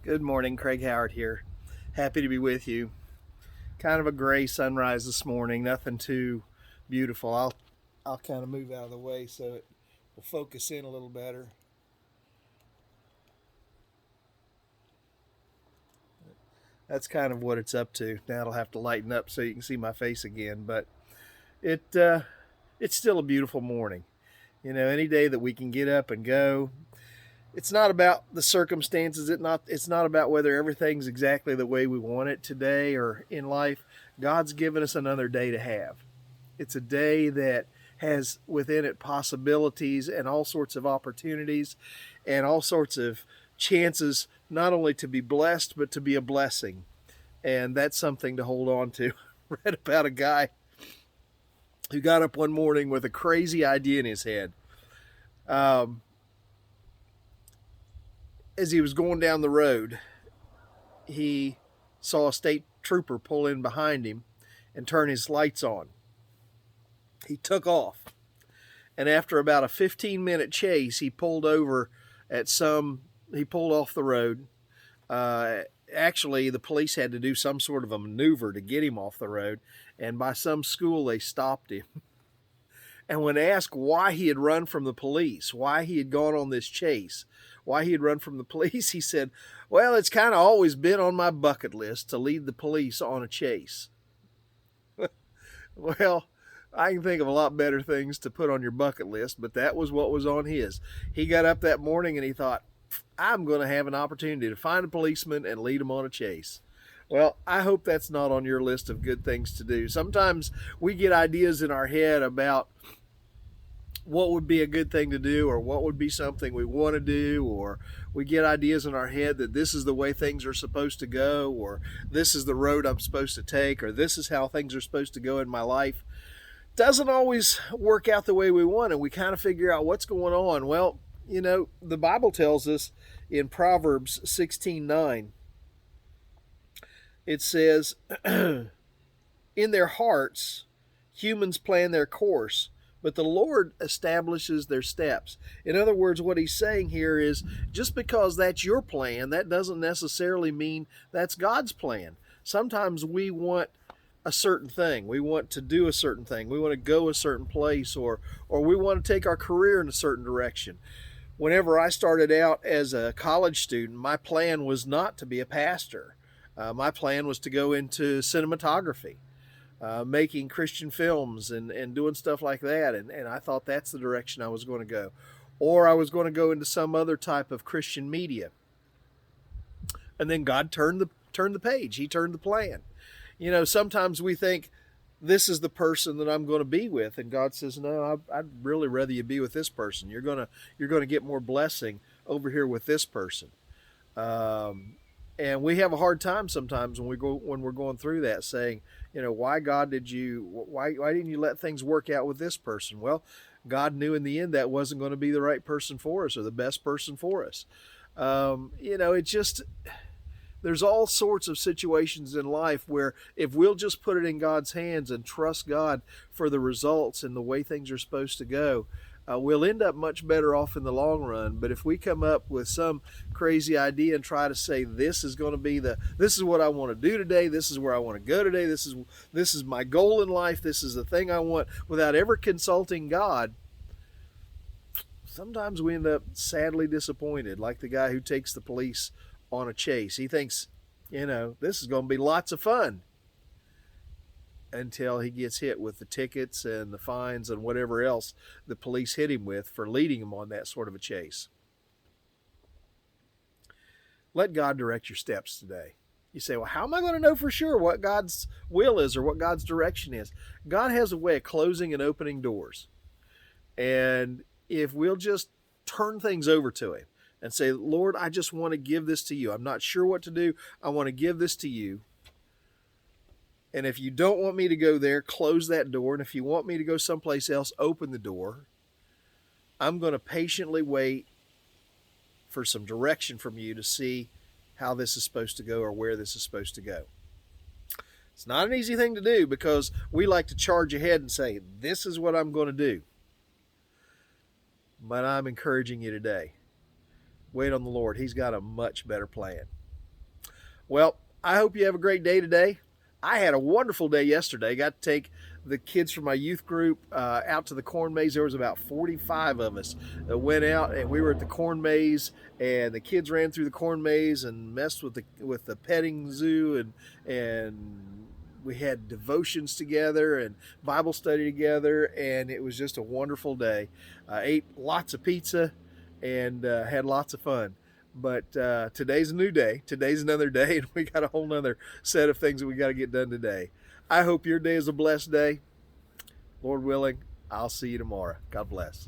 Good morning, Craig Howard here. Happy to be with you. Kind of a gray sunrise this morning, nothing too beautiful. I'll kind of move out of the way so it will focus in a little better. That's kind of what it's up to. Now it'll have to lighten up so you can see my face again, but it it's still a beautiful morning. Any day that we can get up and go, it's not about the circumstances. It's not about whether everything's exactly the way we want it today or in life. God's given us another day to have. It's a day that has within it possibilities and all sorts of opportunities and all sorts of chances not only to be blessed but to be a blessing. And that's something to hold on to. Read about a guy who got up one morning with a crazy idea in his head. Um, as he was going down the road, he saw a state trooper pull in behind him and turn his lights on. He took off. And after about a 15-minute chase, he pulled over he pulled off the road. Actually, the police had to do some sort of a maneuver to get him off the road. And by some school, they stopped him. And when asked why he had run from the police, why he had gone on this chase, why he had run from the police, he said, well, it's kind of always been on my bucket list to lead the police on a chase. Well, I can think of a lot better things to put on your bucket list, but that was what was on his. He got up that morning and he thought, I'm going to have an opportunity to find a policeman and lead him on a chase. Well, I hope that's not on your list of good things to do. Sometimes we get ideas in our head about what would be a good thing to do or what would be something we want to do, or we get ideas in our head that this is the way things are supposed to go, or this is the road I'm supposed to take, or this is how things are supposed to go in my life. Doesn't always work out the way we want, and we kind of figure out what's going on. Well, the Bible tells us in Proverbs 16:9, it says, in their hearts, humans plan their course, but the Lord establishes their steps. In other words, what he's saying here is just because that's your plan, that doesn't necessarily mean that's God's plan. Sometimes we want a certain thing. We want to do a certain thing. We want to go a certain place, or we want to take our career in a certain direction. Whenever I started out as a college student, my plan was not to be a pastor. My plan was to go into cinematography, making Christian films and doing stuff like that. And I thought that's the direction I was going to go. Or I was going to go into some other type of Christian media. And then God turned the page. He turned the plan. Sometimes we think this is the person that I'm going to be with, and God says, no, I'd really rather you be with this person. You're going to get more blessing over here with this person. And we have a hard time sometimes when we're going through that, saying, why God why didn't you let things work out with this person? Well, God knew in the end that wasn't going to be the right person for us or the best person for us. It just, there's all sorts of situations in life where if we'll just put it in God's hands and trust God for the results and the way things are supposed to go, we'll end up much better off in the long run. But if we come up with some crazy idea and try to say this is going to be this is what I want to do today, this is where I want to go today, this is my goal in life, this is the thing I want, without ever consulting God, sometimes we end up sadly disappointed, like the guy who takes the police on a chase. He thinks, this is going to be lots of fun, until he gets hit with the tickets and the fines and whatever else the police hit him with for leading him on that sort of a chase. Let God direct your steps today. You say, well, how am I going to know for sure what God's will is or what God's direction is? God has a way of closing and opening doors. And if we'll just turn things over to him and say, Lord, I just want to give this to you. I'm not sure what to do. I want to give this to you. And if you don't want me to go there, close that door. And if you want me to go someplace else, open the door. I'm going to patiently wait for some direction from you to see how this is supposed to go or where this is supposed to go. It's not an easy thing to do because we like to charge ahead and say, this is what I'm going to do. But I'm encouraging you today. Wait on the Lord. He's got a much better plan. Well, I hope you have a great day today. I had a wonderful day yesterday. Got to take the kids from my youth group out to the corn maze. There was about 45 of us that went out, and we were at the corn maze. And the kids ran through the corn maze and messed with the petting zoo, and we had devotions together and Bible study together, and it was just a wonderful day. I ate lots of pizza and had lots of fun. But today's a new day. Today's another day, and we got a whole nother set of things that we got to get done today. I hope your day is a blessed day. Lord willing, I'll see you tomorrow. God bless.